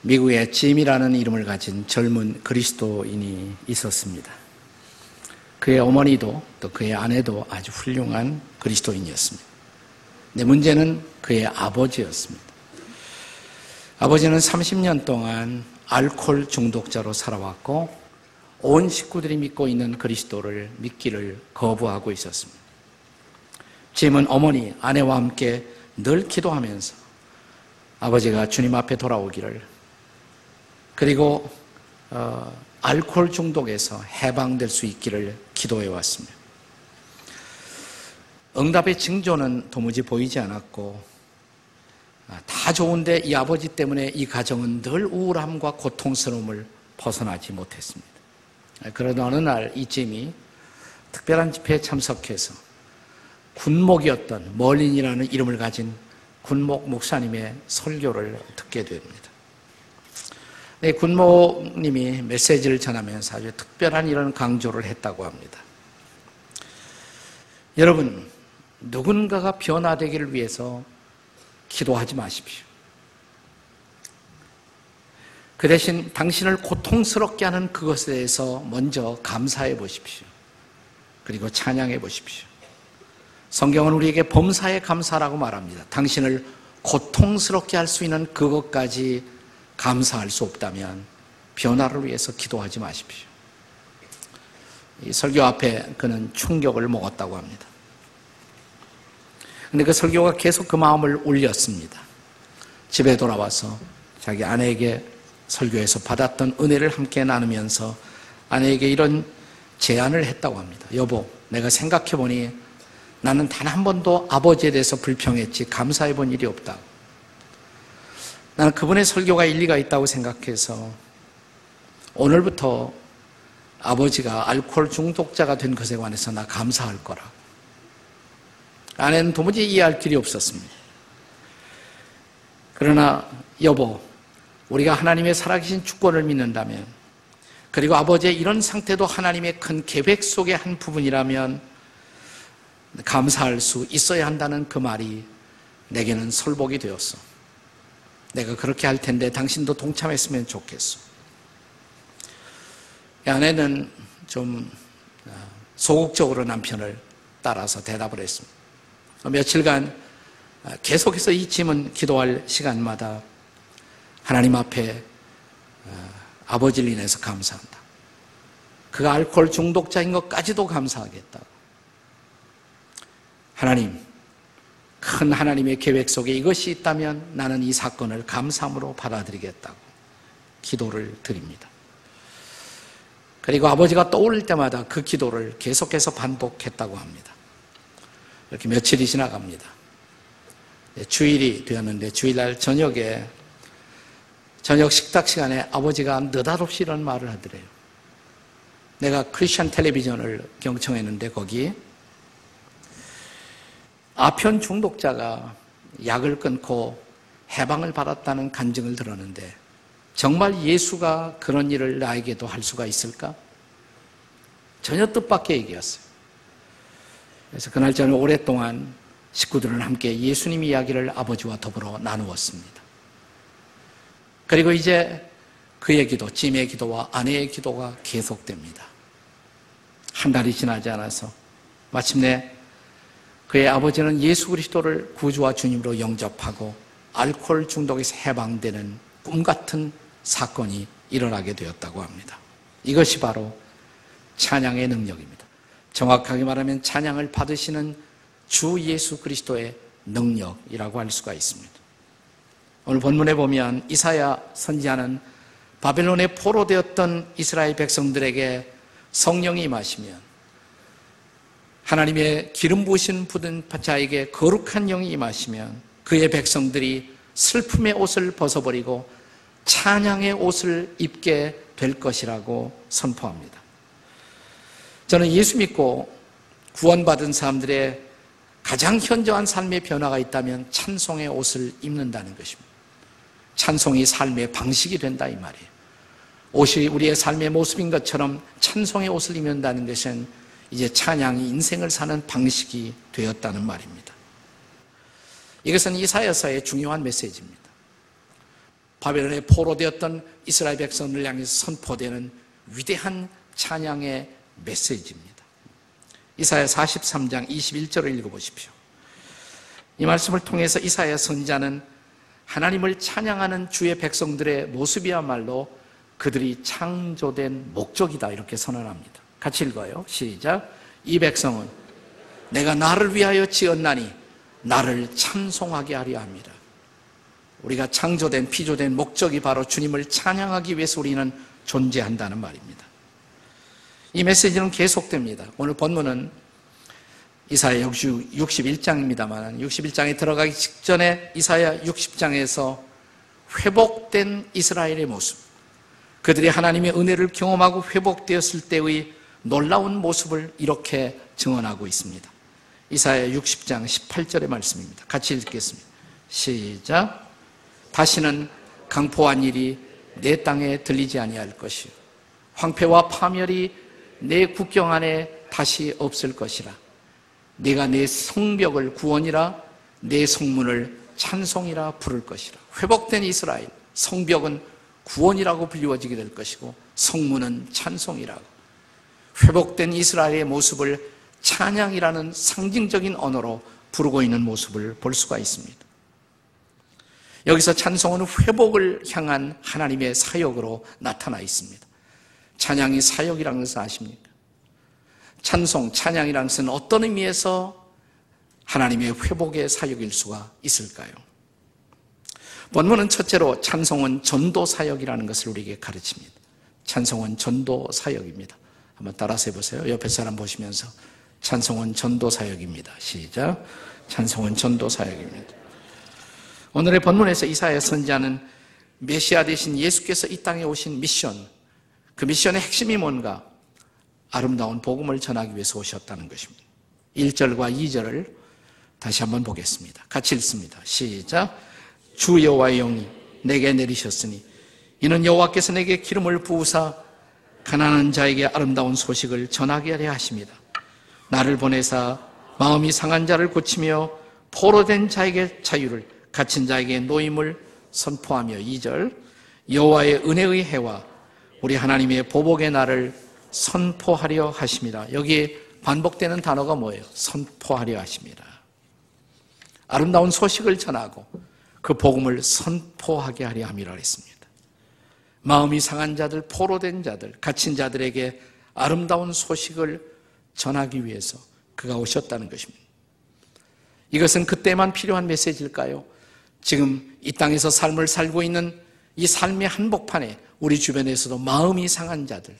미국에 짐이라는 이름을 가진 젊은 그리스도인이 있었습니다. 그의 어머니도 또 그의 아내도 아주 훌륭한 그리스도인이었습니다. 근데 문제는 그의 아버지였습니다. 아버지는 30년 동안 알코올 중독자로 살아왔고 온 식구들이 믿고 있는 그리스도를 믿기를 거부하고 있었습니다. 짐은 어머니, 아내와 함께 늘 기도하면서 아버지가 주님 앞에 돌아오기를, 그리고 알코올 중독에서 해방될 수 있기를 기도해 왔습니다. 응답의 징조는 도무지 보이지 않았고, 다 좋은데 이 아버지 때문에 이 가정은 늘 우울함과 고통스러움을 벗어나지 못했습니다. 그러던 어느 날 이 짐이 특별한 집회에 참석해서 군목이었던 멀린이라는 이름을 가진 군목 목사님의 설교를 듣게 됩니다. 네, 군목님이 메시지를 전하면서 아주 특별한 이런 강조를 했다고 합니다. 여러분, 누군가가 변화되기를 위해서 기도하지 마십시오. 그 대신 당신을 고통스럽게 하는 그것에 대해서 먼저 감사해 보십시오. 그리고 찬양해 보십시오. 성경은 우리에게 범사에 감사라고 말합니다. 당신을 고통스럽게 할 수 있는 그것까지 감사할 수 없다면 변화를 위해서 기도하지 마십시오. 이 설교 앞에 그는 충격을 먹었다고 합니다. 그런데 그 설교가 계속 그 마음을 울렸습니다. 집에 돌아와서 자기 아내에게 설교에서 받았던 은혜를 함께 나누면서 아내에게 이런 제안을 했다고 합니다. 여보, 내가 생각해보니 나는 단 한 번도 아버지에 대해서 불평했지 감사해 본 일이 없다. 나는 그분의 설교가 일리가 있다고 생각해서 오늘부터 아버지가 알코올 중독자가 된 것에 관해서 나 감사할 거라. 아내는 도무지 이해할 길이 없었습니다. 그러나 여보, 우리가 하나님의 살아계신 주권을 믿는다면, 그리고 아버지의 이런 상태도 하나님의 큰 계획 속의 한 부분이라면 감사할 수 있어야 한다는 그 말이 내게는 설복이 되었어. 내가 그렇게 할 텐데 당신도 동참했으면 좋겠어. 아내는 좀 소극적으로 남편을 따라서 대답을 했습니다. 며칠간 계속해서 이 짐은 기도할 시간마다 하나님 앞에 아버지를 인해서 감사한다. 그가 알코올 중독자인 것까지도 감사하겠다. 하나님, 큰 하나님의 계획 속에 이것이 있다면 나는 이 사건을 감사함으로 받아들이겠다고 기도를 드립니다. 그리고 아버지가 떠올릴 때마다 그 기도를 계속해서 반복했다고 합니다. 이렇게 며칠이 지나갑니다. 주일이 되었는데 주일날 저녁에 저녁 식탁 시간에 아버지가 느닷없이 이런 말을 하더래요. 내가 크리스천 텔레비전을 경청했는데 거기 아편 중독자가 약을 끊고 해방을 받았다는 간증을 들었는데 정말 예수가 그런 일을 나에게도 할 수가 있을까? 전혀 뜻밖의 얘기였어요. 그래서 그날 저는 오랫동안 식구들은 함께 예수님 이야기를 아버지와 더불어 나누었습니다. 그리고 이제 그의 기도, 짐의 기도와 아내의 기도가 계속됩니다. 한 달이 지나지 않아서 마침내 그의 아버지는 예수 그리스도를 구주와 주님으로 영접하고 알코올 중독에서 해방되는 꿈같은 사건이 일어나게 되었다고 합니다. 이것이 바로 찬양의 능력입니다. 정확하게 말하면 찬양을 받으시는 주 예수 그리스도의 능력이라고 할 수가 있습니다. 오늘 본문에 보면 이사야 선지자는 바벨론에 포로되었던 이스라엘 백성들에게 성령이 임하시면 하나님의 기름 부으신 부든 자에게 거룩한 영이 임하시면 그의 백성들이 슬픔의 옷을 벗어버리고 찬양의 옷을 입게 될 것이라고 선포합니다. 저는 예수 믿고 구원받은 사람들의 가장 현저한 삶의 변화가 있다면 찬송의 옷을 입는다는 것입니다. 찬송이 삶의 방식이 된다 이 말이에요. 옷이 우리의 삶의 모습인 것처럼 찬송의 옷을 입는다는 것은 이제 찬양이 인생을 사는 방식이 되었다는 말입니다. 이것은 이사야서의 중요한 메시지입니다. 바벨론에 포로되었던 이스라엘 백성을 향해서 선포되는 위대한 찬양의 메시지입니다. 이사야 43장 21절을 읽어보십시오. 이 말씀을 통해서 이사야 선지자는 하나님을 찬양하는 주의 백성들의 모습이야말로 그들이 창조된 목적이다 이렇게 선언합니다. 같이 읽어요. 시작. 이 백성은 내가 나를 위하여 지었나니 나를 찬송하게 하려 합니다. 우리가 창조된 피조된 목적이 바로 주님을 찬양하기 위해서 우리는 존재한다는 말입니다. 이 메시지는 계속됩니다. 오늘 본문은 이사야 61장입니다만 61장에 들어가기 직전에 이사야 60장에서 회복된 이스라엘의 모습, 그들이 하나님의 은혜를 경험하고 회복되었을 때의 놀라운 모습을 이렇게 증언하고 있습니다. 이사야 60장 18절의 말씀입니다. 같이 읽겠습니다. 시작. 다시는 강포한 일이 내 땅에 들리지 아니할 것이요 황폐와 파멸이 내 국경 안에 다시 없을 것이라. 네가 내 성벽을 구원이라 내 성문을 찬송이라 부를 것이라. 회복된 이스라엘, 성벽은 구원이라고 불리워지게 될 것이고 성문은 찬송이라고. 회복된 이스라엘의 모습을 찬양이라는 상징적인 언어로 부르고 있는 모습을 볼 수가 있습니다. 여기서 찬송은 회복을 향한 하나님의 사역으로 나타나 있습니다. 찬양이 사역이라는 것을 아십니까? 찬송, 찬양이라는 것은 어떤 의미에서 하나님의 회복의 사역일 수가 있을까요? 본문은 첫째로 찬송은 전도 사역이라는 것을 우리에게 가르칩니다. 찬송은 전도 사역입니다. 한번 따라서 해보세요. 옆에 사람 보시면서 찬송은 전도 사역입니다. 시작. 찬송은 전도 사역입니다. 오늘의 본문에서 이사야 선지자는 메시아 되신 예수께서 이 땅에 오신 미션, 그 미션의 핵심이 뭔가? 아름다운 복음을 전하기 위해서 오셨다는 것입니다. 1절과 2절을 다시 한번 보겠습니다. 같이 읽습니다. 시작. 주 여호와의 영이 내게 내리셨으니 이는 여호와께서 내게 기름을 부으사 가난한 자에게 아름다운 소식을 전하게 하려 하십니다. 나를 보내사 마음이 상한 자를 고치며 포로된 자에게 자유를, 갇힌 자에게 노임을 선포하며 2절 여호와의 은혜의 해와 우리 하나님의 보복의 날을 선포하려 하십니다. 여기 반복되는 단어가 뭐예요? 선포하려 하십니다. 아름다운 소식을 전하고 그 복음을 선포하게 하려 함이라 했습니다. 마음이 상한 자들, 포로된 자들, 갇힌 자들에게 아름다운 소식을 전하기 위해서 그가 오셨다는 것입니다. 이것은 그때만 필요한 메시지일까요? 지금 이 땅에서 삶을 살고 있는 이 삶의 한복판에 우리 주변에서도 마음이 상한 자들,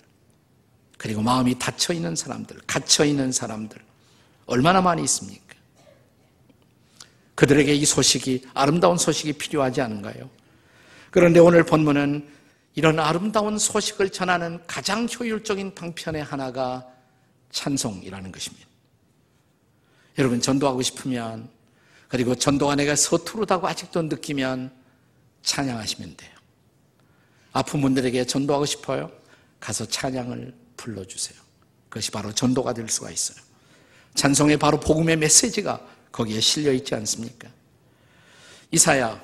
그리고 마음이 닫혀있는 사람들, 갇혀있는 사람들 얼마나 많이 있습니까? 그들에게 이 소식이, 아름다운 소식이 필요하지 않은가요? 그런데 오늘 본문은 이런 아름다운 소식을 전하는 가장 효율적인 방편의 하나가 찬송이라는 것입니다. 여러분, 전도하고 싶으면, 그리고 전도가 내가 서투르다고 아직도 느끼면 찬양하시면 돼요. 아픈 분들에게 전도하고 싶어요? 가서 찬양을 불러주세요. 그것이 바로 전도가 될 수가 있어요. 찬송에 바로 복음의 메시지가 거기에 실려 있지 않습니까? 이사야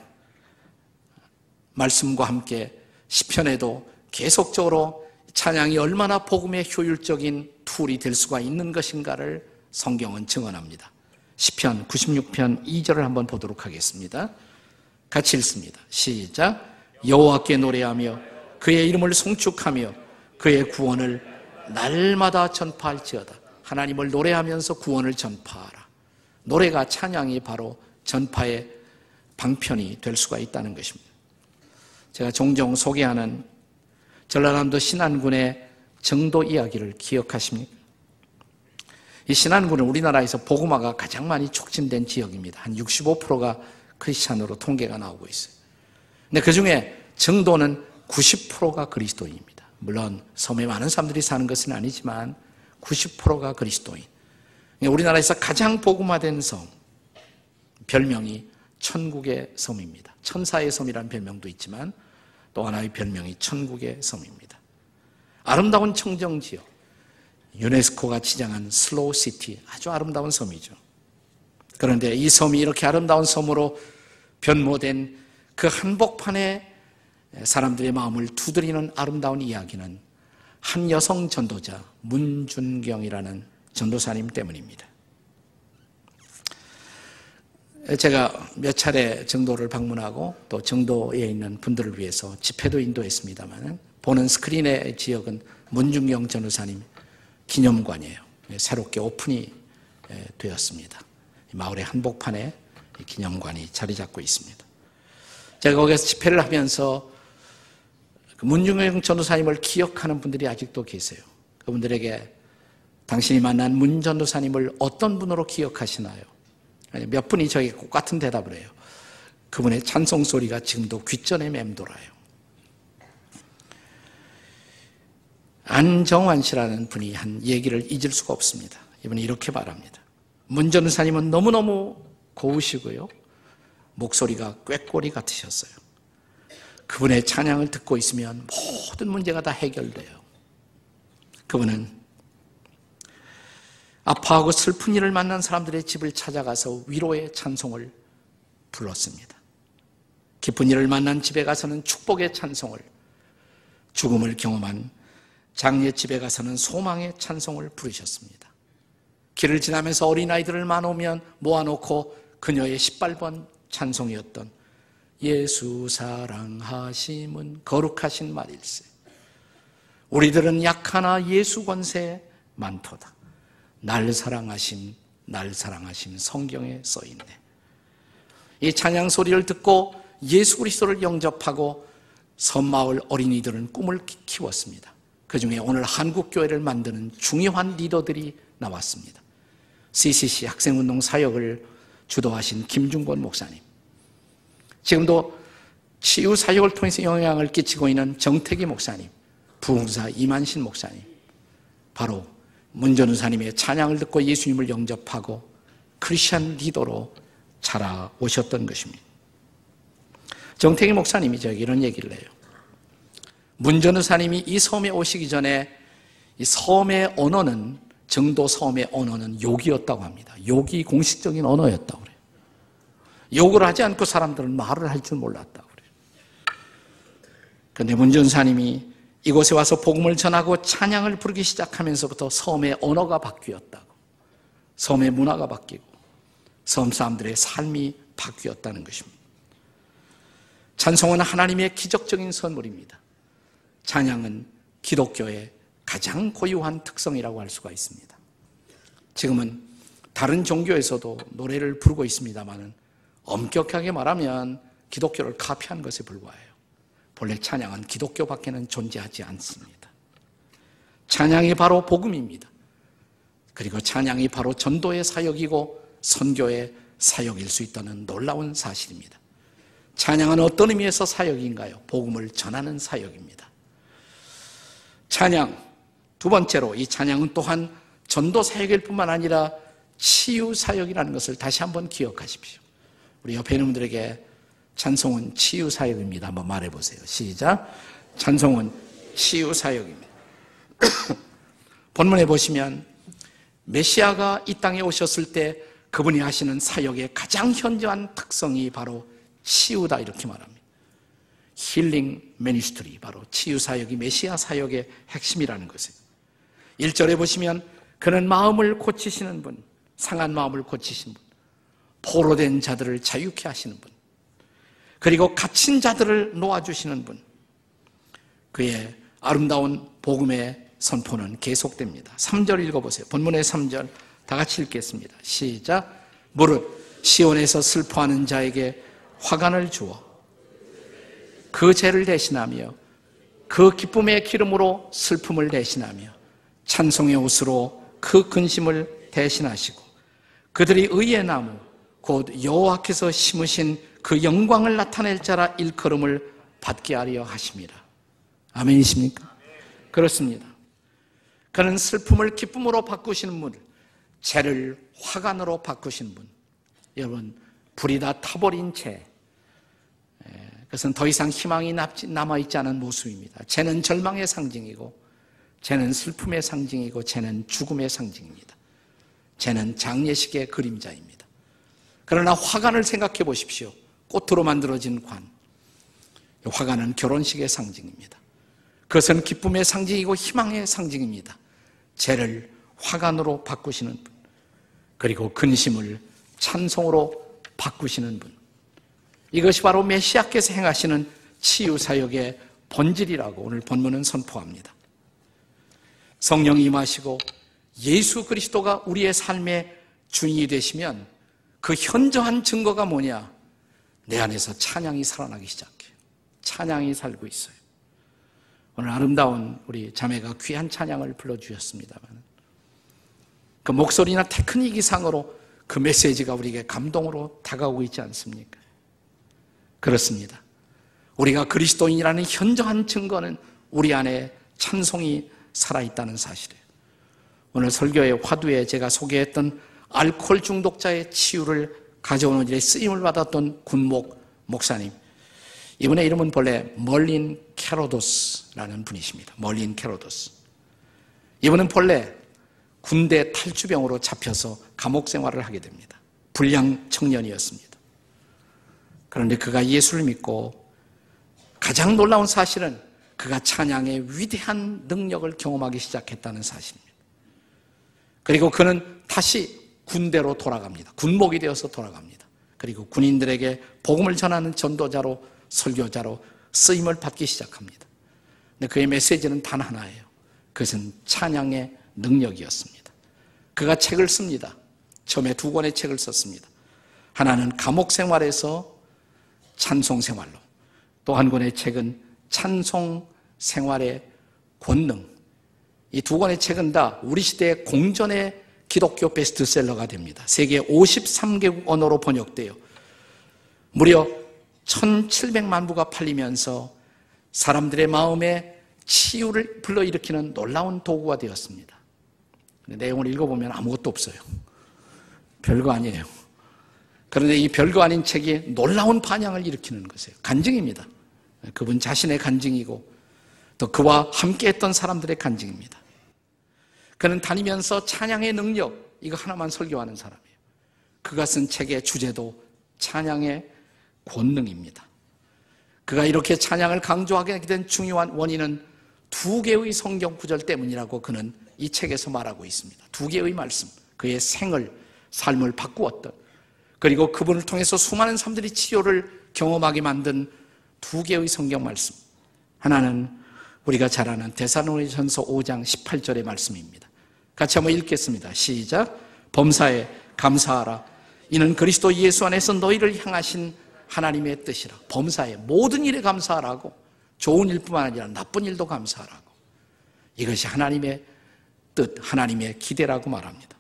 말씀과 함께 시편에도 계속적으로 찬양이 얼마나 복음의 효율적인 툴이 될 수가 있는 것인가를 성경은 증언합니다. 시편 96편 2절을 한번 보도록 하겠습니다. 같이 읽습니다. 시작. 여호와께 노래하며 그의 이름을 송축하며 그의 구원을 날마다 전파할지어다. 하나님을 노래하면서 구원을 전파하라. 노래가, 찬양이 바로 전파의 방편이 될 수가 있다는 것입니다. 제가 종종 소개하는 전라남도 신안군의 정도 이야기를 기억하십니까? 이 신안군은 우리나라에서 복음화가 가장 많이 촉진된 지역입니다. 한 65%가 크리스찬으로 통계가 나오고 있어요. 근데 그 중에 정도는 90%가 그리스도인입니다. 물론 섬에 많은 사람들이 사는 것은 아니지만 90%가 그리스도인. 우리나라에서 가장 복음화된 섬, 별명이 천국의 섬입니다. 천사의 섬이라는 별명도 있지만 또 하나의 별명이 천국의 섬입니다. 아름다운 청정지역, 유네스코가 지정한 슬로우 시티, 아주 아름다운 섬이죠. 그런데 이 섬이 이렇게 아름다운 섬으로 변모된 그 한복판에 사람들의 마음을 두드리는 아름다운 이야기는 한 여성 전도자 문준경이라는 전도사님 때문입니다. 제가 몇 차례 정도를 방문하고 또 정도에 있는 분들을 위해서 집회도 인도했습니다만 보는 스크린의 지역은 문준경 전도사님 기념관이에요. 새롭게 오픈이 되었습니다. 마을의 한복판에 기념관이 자리 잡고 있습니다. 제가 거기서 집회를 하면서 문준경 전도사님을 기억하는 분들이 아직도 계세요. 그분들에게 당신이 만난 문 전도사님을 어떤 분으로 기억하시나요? 몇 분이 저에게 똑같은 대답을 해요. 그분의 찬송 소리가 지금도 귓전에 맴돌아요. 안정환 씨라는 분이 한 얘기를 잊을 수가 없습니다. 이분이 이렇게 말합니다. 문 전도사님은 너무너무 고우시고요. 목소리가 꾀꼬리 같으셨어요. 그분의 찬양을 듣고 있으면 모든 문제가 다 해결돼요. 그분은 아파하고 슬픈 일을 만난 사람들의 집을 찾아가서 위로의 찬송을 불렀습니다. 기쁜 일을 만난 집에 가서는 축복의 찬송을, 죽음을 경험한 장례 집에 가서는 소망의 찬송을 부르셨습니다. 길을 지나면서 어린아이들을 만오면 모아놓고 그녀의 18번 찬송이었던 예수 사랑하심은 거룩하신 말일세. 우리들은 약하나 예수 권세 많도다. 날 사랑하심 성경에 써있네. 이 찬양 소리를 듣고 예수 그리스도를 영접하고 섬마을 어린이들은 꿈을 키웠습니다. 그 중에 오늘 한국교회를 만드는 중요한 리더들이 나왔습니다. CCC 학생운동 사역을 주도하신 김중권 목사님, 지금도 치유 사역을 통해서 영향을 끼치고 있는 정태기 목사님, 부흥사 이만신 목사님, 바로 문 전도사님의 찬양을 듣고 예수님을 영접하고 크리스천 리더로 자라오셨던 것입니다. 정태기 목사님이 저에게 이런 얘기를 해요. 문 전도사님이 이 섬에 오시기 전에 이 섬의 언어는, 정도 섬의 언어는 욕이었다고 합니다. 욕이 공식적인 언어였다고 그래요. 욕을 하지 않고 사람들은 말을 할 줄 몰랐다고 그래요. 그런데 문 전도사님이 이곳에 와서 복음을 전하고 찬양을 부르기 시작하면서부터 섬의 언어가 바뀌었다고, 섬의 문화가 바뀌고 섬 사람들의 삶이 바뀌었다는 것입니다. 찬송은 하나님의 기적적인 선물입니다. 찬양은 기독교의 가장 고유한 특성이라고 할 수가 있습니다. 지금은 다른 종교에서도 노래를 부르고 있습니다만 엄격하게 말하면 기독교를 카피한 것에 불과해요. 본래 찬양은 기독교밖에는 존재하지 않습니다. 찬양이 바로 복음입니다. 그리고 찬양이 바로 전도의 사역이고 선교의 사역일 수 있다는 놀라운 사실입니다. 찬양은 어떤 의미에서 사역인가요? 복음을 전하는 사역입니다. 찬양, 두 번째로 이 찬양은 또한 전도 사역일 뿐만 아니라 치유 사역이라는 것을 다시 한번 기억하십시오. 우리 옆에 있는 분들에게 찬송은 치유 사역입니다. 한번 말해보세요. 시작. 찬송은 치유 사역입니다. 본문에 보시면 메시아가 이 땅에 오셨을 때 그분이 하시는 사역의 가장 현저한 특성이 바로 치유다, 이렇게 말합니다. 힐링 미니스트리, 바로 치유 사역이 메시아 사역의 핵심이라는 것이에요. 1절에 보시면 그는 마음을 고치시는 분, 상한 마음을 고치시는 분, 포로된 자들을 자유케 하시는 분, 그리고 갇힌 자들을 놓아주시는 분, 그의 아름다운 복음의 선포는 계속됩니다. 3절 읽어보세요. 본문의 3절 다 같이 읽겠습니다. 시작. 무릇 시온에서 슬퍼하는 자에게 화관을 주어 그 죄를 대신하며 그 기쁨의 기름으로 슬픔을 대신하며 찬송의 옷으로 그 근심을 대신하시고 그들이 의의 나무 곧 여호와께서 심으신 그 영광을 나타낼 자라 일컬음을 받게 하려 하심이라. 아멘이십니까? 그렇습니다. 그는 슬픔을 기쁨으로 바꾸시는 분, 죄를 화관으로 바꾸신 분. 여러분, 불이 다 타버린 죄, 그것은 더 이상 희망이 남아있지 않은 모습입니다. 죄는 절망의 상징이고, 죄는 슬픔의 상징이고, 죄는 죽음의 상징입니다. 죄는 장례식의 그림자입니다. 그러나 화관을 생각해 보십시오. 꽃으로 만들어진 관. 화관은 결혼식의 상징입니다. 그것은 기쁨의 상징이고 희망의 상징입니다. 죄를 화관으로 바꾸시는 분, 그리고 근심을 찬송으로 바꾸시는 분, 이것이 바로 메시아께서 행하시는 치유사역의 본질이라고 오늘 본문은 선포합니다. 성령이 임하시고 예수 그리스도가 우리의 삶의 주인이 되시면 그 현저한 증거가 뭐냐? 내 안에서 찬양이 살아나기 시작해요. 찬양이 살고 있어요. 오늘 아름다운 우리 자매가 귀한 찬양을 불러주셨습니다만 그 목소리나 테크닉 이상으로 그 메시지가 우리에게 감동으로 다가오고 있지 않습니까? 그렇습니다. 우리가 그리스도인이라는 현저한 증거는 우리 안에 찬송이 살아있다는 사실이에요. 오늘 설교의 화두에 제가 소개했던 알코올 중독자의 치유를 가져오는 일에 쓰임을 받았던 군목 목사님, 이분의 이름은 본래 멀린 캐로도스라는 분이십니다. 멀린 캐로도스. 이분은 본래 군대 탈주병으로 잡혀서 감옥 생활을 하게 됩니다. 불량 청년이었습니다. 그런데 그가 예수를 믿고 가장 놀라운 사실은 그가 찬양의 위대한 능력을 경험하기 시작했다는 사실입니다. 그리고 그는 다시 군대로 돌아갑니다. 군목이 되어서 돌아갑니다. 그리고 군인들에게 복음을 전하는 전도자로, 설교자로 쓰임을 받기 시작합니다. 근데 그의 메시지는 단 하나예요. 그것은 찬양의 능력이었습니다. 그가 책을 씁니다. 처음에 2권의 책을 썼습니다. 하나는 감옥 생활에서 찬송 생활로, 또 한 권의 책은 찬송 생활의 권능. 이 2권의 책은 다 우리 시대의 공전의 기독교 베스트셀러가 됩니다. 세계 53개국 언어로 번역되어 무려 1700만 부가 팔리면서 사람들의 마음에 치유를 불러일으키는 놀라운 도구가 되었습니다. 내용을 읽어보면 아무것도 없어요. 별거 아니에요. 그런데 이 별거 아닌 책이 놀라운 반향을 일으키는 것이에요. 간증입니다. 그분 자신의 간증이고 또 그와 함께했던 사람들의 간증입니다. 그는 다니면서 찬양의 능력, 이거 하나만 설교하는 사람이에요. 그가 쓴 책의 주제도 찬양의 권능입니다. 그가 이렇게 찬양을 강조하게 된 중요한 원인은 2개의 성경 구절 때문이라고 그는 이 책에서 말하고 있습니다. 2개의 말씀, 그의 생을, 삶을 바꾸었던, 그리고 그분을 통해서 수많은 사람들이 치유를 경험하게 만든 2개의 성경 말씀. 하나는 우리가 잘 아는 데살로니가전서 5장 18절의 말씀입니다. 같이 한번 읽겠습니다. 시작. 범사에 감사하라. 이는 그리스도 예수 안에서 너희를 향하신 하나님의 뜻이라. 범사에 모든 일에 감사하라고. 좋은 일뿐만 아니라 나쁜 일도 감사하라고. 이것이 하나님의 뜻, 하나님의 기대라고 말합니다.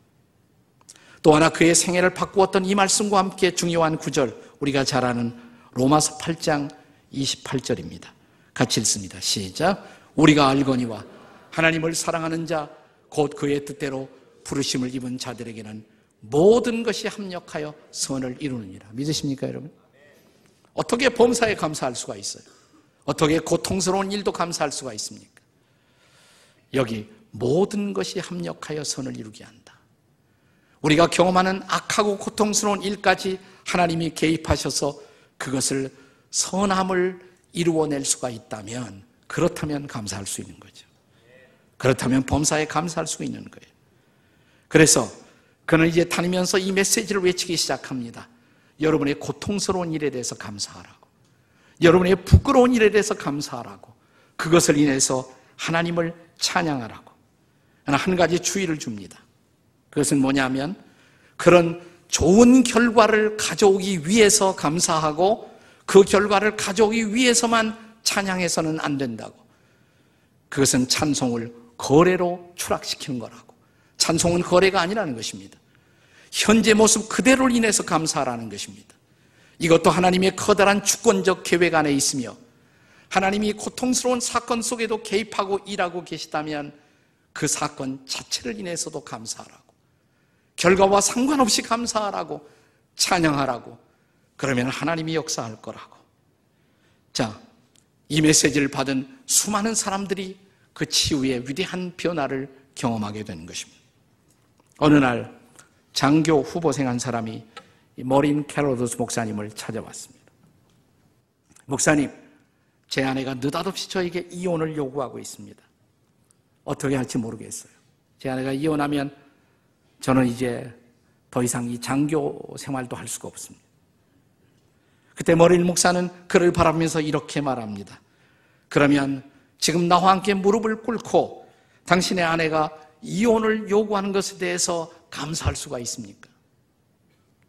또 하나 그의 생애를 바꾸었던 이 말씀과 함께 중요한 구절, 우리가 잘 아는 로마서 8장 28절입니다. 같이 읽습니다. 시작. 우리가 알거니와 하나님을 사랑하는 자 곧 그의 뜻대로 부르심을 입은 자들에게는 모든 것이 합력하여 선을 이루느니라. 믿으십니까 여러분? 어떻게 범사에 감사할 수가 있어요? 어떻게 고통스러운 일도 감사할 수가 있습니까? 여기 모든 것이 합력하여 선을 이루게 한다. 우리가 경험하는 악하고 고통스러운 일까지 하나님이 개입하셔서 그것을 선함을 이루어낼 수가 있다면, 그렇다면 감사할 수 있는 거죠. 그렇다면 범사에 감사할 수 있는 거예요. 그래서 그는 이제 다니면서 이 메시지를 외치기 시작합니다. 여러분의 고통스러운 일에 대해서 감사하라고, 여러분의 부끄러운 일에 대해서 감사하라고, 그것을 인해서 하나님을 찬양하라고. 한 가지 주의를 줍니다. 그것은 뭐냐면, 그런 좋은 결과를 가져오기 위해서 감사하고 그 결과를 가져오기 위해서만 찬양해서는 안 된다고. 그것은 찬송을 거래로 추락시키는 거라고. 찬송은 거래가 아니라는 것입니다. 현재 모습 그대로를 인해서 감사하라는 것입니다. 이것도 하나님의 커다란 주권적 계획 안에 있으며 하나님이 고통스러운 사건 속에도 개입하고 일하고 계시다면 그 사건 자체를 인해서도 감사하라고, 결과와 상관없이 감사하라고, 찬양하라고. 그러면 하나님이 역사할 거라고. 자, 이 메시지를 받은 수많은 사람들이 그 치유의 위대한 변화를 경험하게 되는 것입니다. 어느 날 장교 후보생 한 사람이 머린 캐로도스 목사님을 찾아왔습니다. 목사님, 제 아내가 느닷없이 저에게 이혼을 요구하고 있습니다. 어떻게 할지 모르겠어요. 제 아내가 이혼하면 저는 이제 더 이상 이 장교 생활도 할 수가 없습니다. 그때 머릴 목사는 그를 바라보면서 이렇게 말합니다. 그러면 지금 나와 함께 무릎을 꿇고 당신의 아내가 이혼을 요구하는 것에 대해서 감사할 수가 있습니까?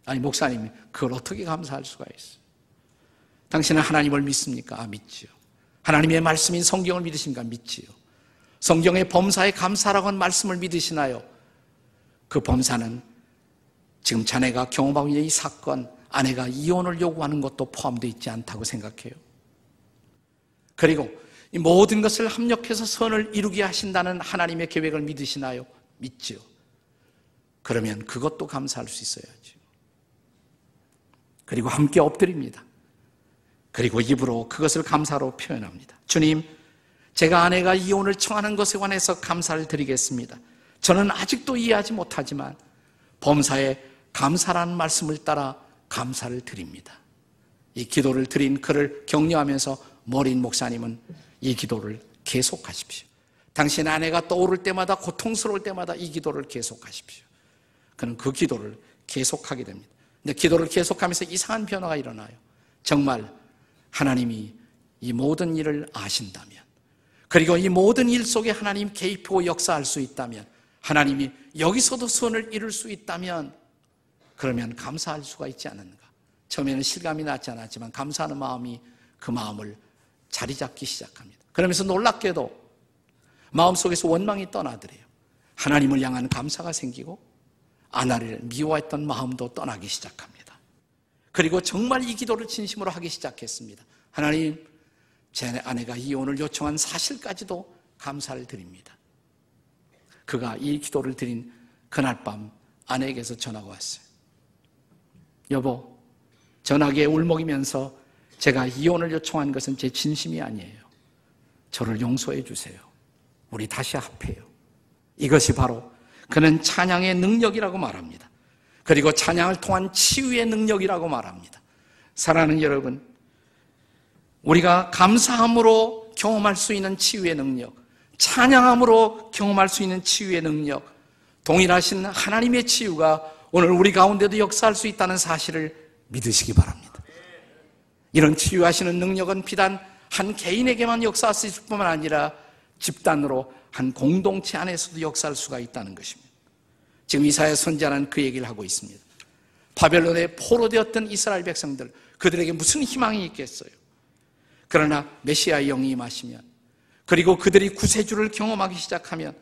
아니, 목사님, 그걸 어떻게 감사할 수가 있어요? 당신은 하나님을 믿습니까? 아, 믿지요. 하나님의 말씀인 성경을 믿으십니까? 믿지요. 성경의 범사에 감사라고 하는 말씀을 믿으시나요? 그 범사는 지금 자네가 경험하고 있는 이 사건, 아내가 이혼을 요구하는 것도 포함되어 있지 않다고 생각해요. 그리고 이 모든 것을 합력해서 선을 이루게 하신다는 하나님의 계획을 믿으시나요? 믿지요. 그러면 그것도 감사할 수 있어야죠. 그리고 함께 엎드립니다. 그리고 입으로 그것을 감사로 표현합니다. 주님, 제가 아내가 이혼을 청하는 것에 관해서 감사를 드리겠습니다. 저는 아직도 이해하지 못하지만 범사에 감사라는 말씀을 따라 감사를 드립니다. 이 기도를 드린 그를 격려하면서 머린 목사님은 이 기도를 계속하십시오. 당신 아내가 떠오를 때마다, 고통스러울 때마다 이 기도를 계속하십시오. 그는 그 기도를 계속하게 됩니다. 근데 기도를 계속하면서 이상한 변화가 일어나요. 정말 하나님이 이 모든 일을 아신다면, 그리고 이 모든 일 속에 하나님 개입하고 역사할 수 있다면, 하나님이 여기서도 선을 이룰 수 있다면, 그러면 감사할 수가 있지 않는가. 처음에는 실감이 나지 않았지만 감사하는 마음이 그 마음을 자리 잡기 시작합니다. 그러면서 놀랍게도 마음속에서 원망이 떠나더래요. 하나님을 향한 감사가 생기고 아내를 미워했던 마음도 떠나기 시작합니다. 그리고 정말 이 기도를 진심으로 하기 시작했습니다. 하나님, 제 아내가 이혼을 요청한 사실까지도 감사를 드립니다. 그가 이 기도를 드린 그날 밤 아내에게서 전화가 왔어요. 여보, 전화기에 울먹이면서 제가 이혼을 요청한 것은 제 진심이 아니에요. 저를 용서해 주세요. 우리 다시 합해요. 이것이 바로 그는 찬양의 능력이라고 말합니다. 그리고 찬양을 통한 치유의 능력이라고 말합니다. 사랑하는 여러분, 우리가 감사함으로 경험할 수 있는 치유의 능력, 찬양함으로 경험할 수 있는 치유의 능력, 동일하신 하나님의 치유가 오늘 우리 가운데도 역사할 수 있다는 사실을 믿으시기 바랍니다. 이런 치유하시는 능력은 비단 한 개인에게만 역사할 수 있을 뿐만 아니라 집단으로 한 공동체 안에서도 역사할 수가 있다는 것입니다. 지금 이사야 선지자는 그 얘기를 하고 있습니다. 바벨론에 포로되었던 이스라엘 백성들, 그들에게 무슨 희망이 있겠어요? 그러나 메시아의 영이 임하시면, 그리고 그들이 구세주를 경험하기 시작하면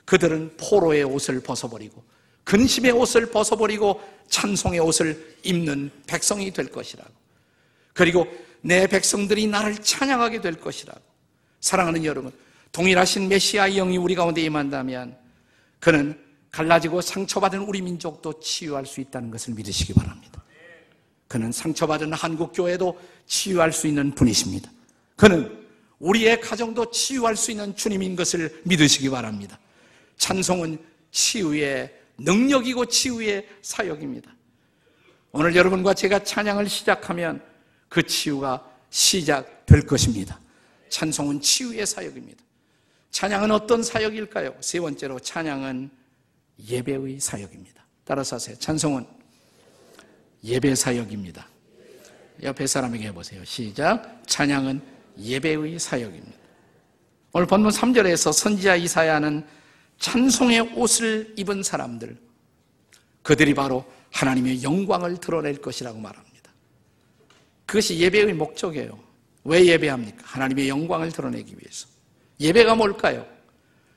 그들은 포로의 옷을 벗어버리고 근심의 옷을 벗어버리고 찬송의 옷을 입는 백성이 될 것이라고. 그리고 내 백성들이 나를 찬양하게 될 것이라고. 사랑하는 여러분, 동일하신 메시아의 영이 우리 가운데 임한다면 그는 갈라지고 상처받은 우리 민족도 치유할 수 있다는 것을 믿으시기 바랍니다. 그는 상처받은 한국교회도 치유할 수 있는 분이십니다. 그는 우리의 가정도 치유할 수 있는 주님인 것을 믿으시기 바랍니다. 찬송은 치유의 능력이고 치유의 사역입니다. 오늘 여러분과 제가 찬양을 시작하면 그 치유가 시작될 것입니다. 찬송은 치유의 사역입니다. 찬양은 어떤 사역일까요? 세 번째로 찬양은 예배의 사역입니다. 따라서 하세요. 찬송은 예배 사역입니다. 옆에 사람에게 해보세요. 시작. 찬양은 예배의 사역입니다. 오늘 본문 3절에서 선지자 이사야는 찬송의 옷을 입은 사람들, 그들이 바로 하나님의 영광을 드러낼 것이라고 말합니다. 그것이 예배의 목적이에요. 왜 예배합니까? 하나님의 영광을 드러내기 위해서. 예배가 뭘까요?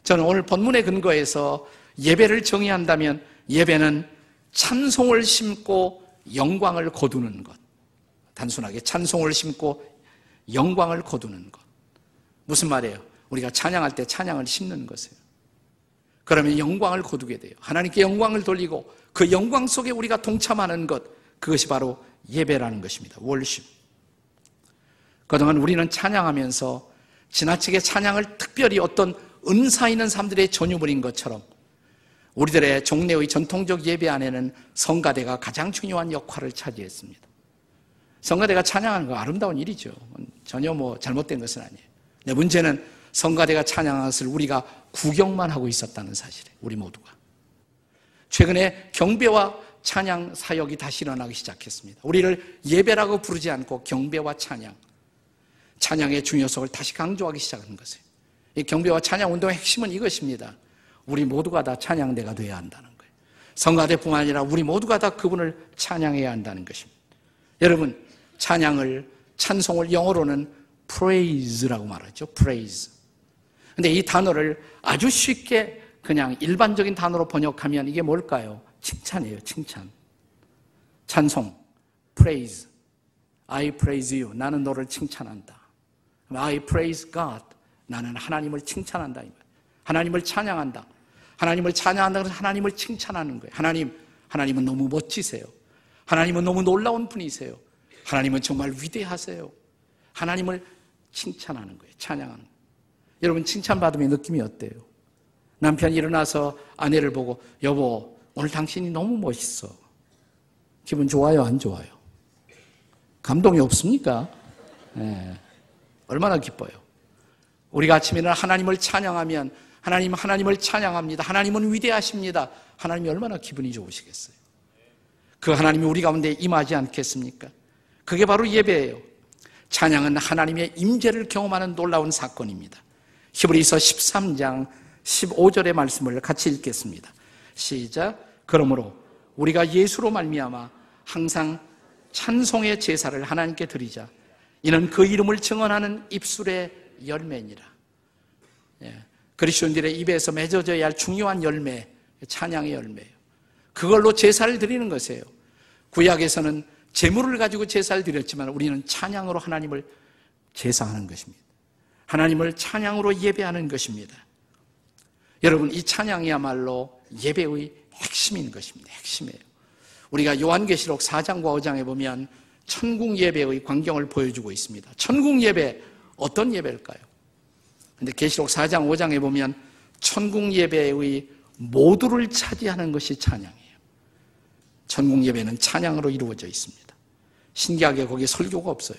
저는 오늘 본문에 근거해서 예배를 정의한다면 예배는 찬송을 심고 영광을 거두는 것. 단순하게 찬송을 심고 영광을 거두는 것. 무슨 말이에요? 우리가 찬양할 때 찬양을 심는 것이에요. 그러면 영광을 거두게 돼요. 하나님께 영광을 돌리고 그 영광 속에 우리가 동참하는 것, 그것이 바로 예배라는 것입니다. 월십. 그동안 우리는 찬양하면서 지나치게 찬양을 특별히 어떤 은사 있는 사람들의 전유물인 것처럼 우리들의 종례의 전통적 예배 안에는 성가대가 가장 중요한 역할을 차지했습니다. 성가대가 찬양하는 거 아름다운 일이죠. 전혀 잘못된 것은 아니에요. 근데 문제는 성가대가 찬양한 것을 우리가 구경만 하고 있었다는 사실이에요. 우리 모두가. 최근에 경배와 찬양 사역이 다시 일어나기 시작했습니다. 우리를 예배라고 부르지 않고 경배와 찬양의 중요성을 다시 강조하기 시작한 것이에요. 이 경배와 찬양 운동의 핵심은 이것입니다. 우리 모두가 다 찬양대가 되어야 한다는 거예요. 성가대뿐만 아니라 우리 모두가 다 그분을 찬양해야 한다는 것입니다. 여러분, 찬송을 영어로는 praise라고 말하죠. praise. 근데 이 단어를 아주 쉽게 그냥 일반적인 단어로 번역하면 이게 뭘까요? 칭찬이에요. 칭찬. 찬송, praise. I praise you. 나는 너를 칭찬한다. I praise God. 나는 하나님을 칭찬한다. 하나님을 찬양한다. 하나님을 찬양한다. 그래서 하나님을 칭찬하는 거예요. 하나님은 너무 멋지세요. 하나님은 너무 놀라운 분이세요. 하나님은 정말 위대하세요. 하나님을 칭찬하는 거예요. 찬양하는 거예요. 여러분, 칭찬받으면 느낌이 어때요? 남편이 일어나서 아내를 보고 여보, 오늘 당신이 너무 멋있어. 기분 좋아요? 안 좋아요? 감동이 없습니까? 네. 얼마나 기뻐요. 우리가 아침에 일어나 하나님을 찬양하면 하나님을 찬양합니다. 하나님은 위대하십니다. 하나님이 얼마나 기분이 좋으시겠어요. 그 하나님이 우리 가운데 임하지 않겠습니까? 그게 바로 예배예요. 찬양은 하나님의 임재를 경험하는 놀라운 사건입니다. 히브리서 13장 15절의 말씀을 같이 읽겠습니다. 시작. 그러므로 우리가 예수로 말미암아 항상 찬송의 제사를 하나님께 드리자. 이는 그 이름을 증언하는 입술의 열매니라. 그리스도인들의 입에서 맺어져야 할 중요한 열매, 찬양의 열매예요. 그걸로 제사를 드리는 것이에요. 구약에서는 제물을 가지고 제사를 드렸지만 우리는 찬양으로 하나님을 제사하는 것입니다. 하나님을 찬양으로 예배하는 것입니다. 여러분, 이 찬양이야말로 예배의 핵심인 것입니다. 핵심이에요. 우리가 요한계시록 4장과 5장에 보면 천국 예배의 광경을 보여주고 있습니다. 천국 예배, 어떤 예배일까요? 근데 계시록 4장, 5장에 보면 천국 예배의 모두를 차지하는 것이 찬양이에요. 천국 예배는 찬양으로 이루어져 있습니다. 신기하게 거기에 설교가 없어요.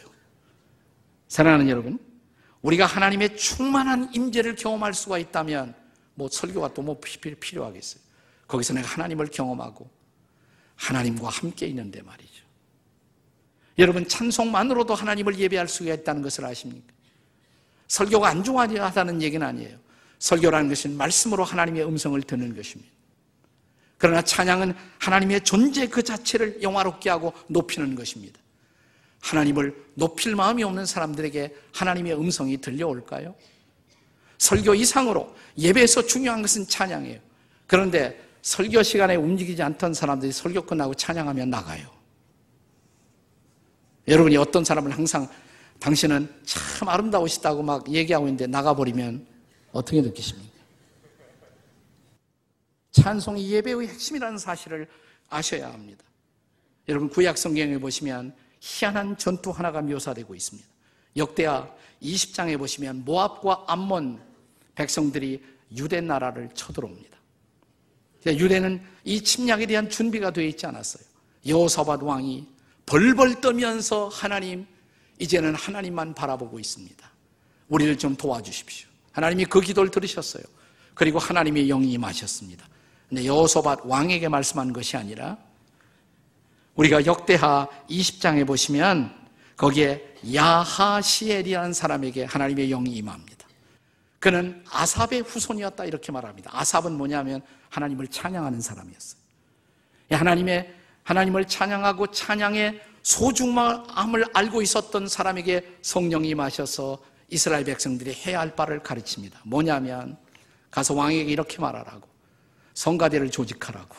사랑하는 여러분, 우리가 하나님의 충만한 임재를 경험할 수가 있다면 설교가 또 필요하겠어요. 거기서 내가 하나님을 경험하고 하나님과 함께 있는데 말이죠. 여러분, 찬송만으로도 하나님을 예배할 수가 있다는 것을 아십니까? 설교가 안 중요하다는 얘기는 아니에요. 설교라는 것은 말씀으로 하나님의 음성을 듣는 것입니다. 그러나 찬양은 하나님의 존재 그 자체를 영화롭게 하고 높이는 것입니다. 하나님을 높일 마음이 없는 사람들에게 하나님의 음성이 들려올까요? 설교 이상으로 예배에서 중요한 것은 찬양이에요. 그런데 설교 시간에 움직이지 않던 사람들이 설교 끝나고 찬양하면 나가요. 여러분이 어떤 사람을 항상 당신은 참 아름다우시다고 막 얘기하고 있는데 나가버리면 어떻게 느끼십니까? 찬송이 예배의 핵심이라는 사실을 아셔야 합니다. 여러분, 구약 성경에 보시면 희한한 전투 하나가 묘사되고 있습니다. 역대하 20장에 보시면 모압과 암몬 백성들이 유대 나라를 쳐들어옵니다. 유대는 이 침략에 대한 준비가 되어 있지 않았어요. 여호사밧 왕이 벌벌 떠면서 하나님, 이제는 하나님만 바라보고 있습니다. 우리를 좀 도와주십시오. 하나님이 그 기도를 들으셨어요. 그리고 하나님의 영이 임하셨습니다. 근데 여호사밧 왕에게 말씀한 것이 아니라 우리가 역대하 20장에 보시면 거기에 야하시엘이라는 사람에게 하나님의 영이 임합니다. 그는 아삽의 후손이었다 이렇게 말합니다. 아삽은 뭐냐면 하나님을 찬양하는 사람이었어요. 하나님을 찬양하고 찬양의 소중함을 알고 있었던 사람에게 성령이 임하셔서 이스라엘 백성들이 해야 할 바를 가르칩니다. 뭐냐면 가서 왕에게 이렇게 말하라고, 성가대를 조직하라고,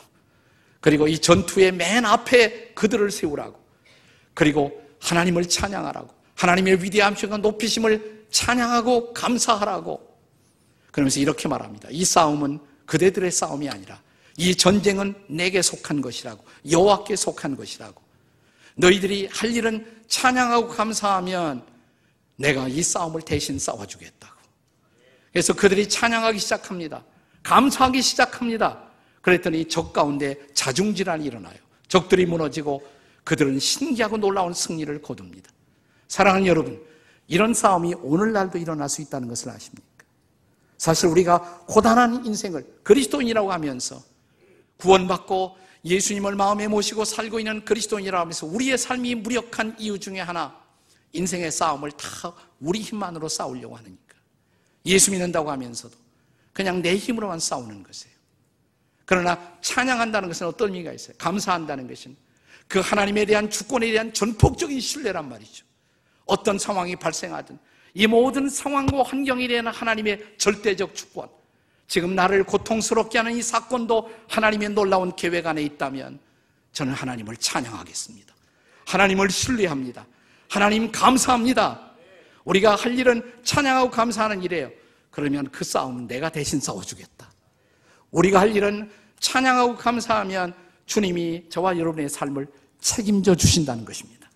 그리고 이 전투의 맨 앞에 그들을 세우라고, 그리고 하나님을 찬양하라고, 하나님의 위대함과 높이심을 찬양하고 감사하라고, 그러면서 이렇게 말합니다. 이 싸움은 그대들의 싸움이 아니라 이 전쟁은 내게 속한 것이라고, 여호와께 속한 것이라고. 너희들이 할 일은 찬양하고 감사하면 내가 이 싸움을 대신 싸워주겠다고. 그래서 그들이 찬양하기 시작합니다. 감사하기 시작합니다. 그랬더니 적 가운데 자중질환이 일어나요. 적들이 무너지고 그들은 신기하고 놀라운 승리를 거둡니다. 사랑하는 여러분, 이런 싸움이 오늘날도 일어날 수 있다는 것을 아십니까? 사실 우리가 고단한 인생을 그리스도인이라고 하면서 구원받고 예수님을 마음에 모시고 살고 있는 그리스도인이라고 하면서 우리의 삶이 무력한 이유 중에 하나, 인생의 싸움을 다 우리 힘만으로 싸우려고 하니까. 예수 믿는다고 하면서도 그냥 내 힘으로만 싸우는 것이에요. 그러나 찬양한다는 것은 어떤 의미가 있어요? 감사한다는 것은 그 하나님에 대한 주권에 대한 전폭적인 신뢰란 말이죠. 어떤 상황이 발생하든 이 모든 상황과 환경에 대한 하나님의 절대적 주권, 지금 나를 고통스럽게 하는 이 사건도 하나님의 놀라운 계획 안에 있다면 저는 하나님을 찬양하겠습니다. 하나님을 신뢰합니다. 하나님 감사합니다. 우리가 할 일은 찬양하고 감사하는 일이에요. 그러면 그 싸움은 내가 대신 싸워주겠다. 우리가 할 일은 찬양하고 감사하면 주님이 저와 여러분의 삶을 책임져 주신다는 것입니다.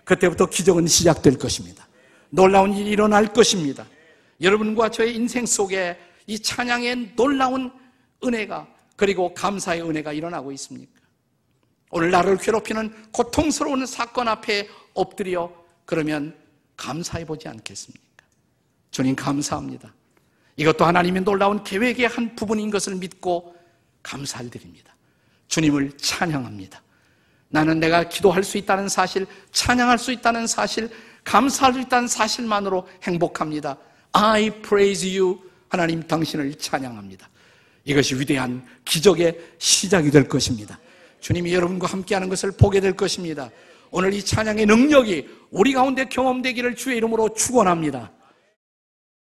그때부터 기적은 시작될 것입니다. 놀라운 일이 일어날 것입니다. 여러분과 저의 인생 속에 이 찬양의 놀라운 은혜가, 그리고 감사의 은혜가 일어나고 있습니까? 오늘 나를 괴롭히는 고통스러운 사건 앞에 엎드려 그러면 감사해 보지 않겠습니까? 주님 감사합니다. 이것도 하나님의 놀라운 계획의 한 부분인 것을 믿고 감사를 드립니다. 주님을 찬양합니다. 나는 내가 기도할 수 있다는 사실, 찬양할 수 있다는 사실, 감사할 수 있다는 사실만으로 행복합니다. I praise you. 하나님 당신을 찬양합니다. 이것이 위대한 기적의 시작이 될 것입니다. 주님이 여러분과 함께하는 것을 보게 될 것입니다. 오늘 이 찬양의 능력이 우리 가운데 경험되기를 주의 이름으로 축원합니다.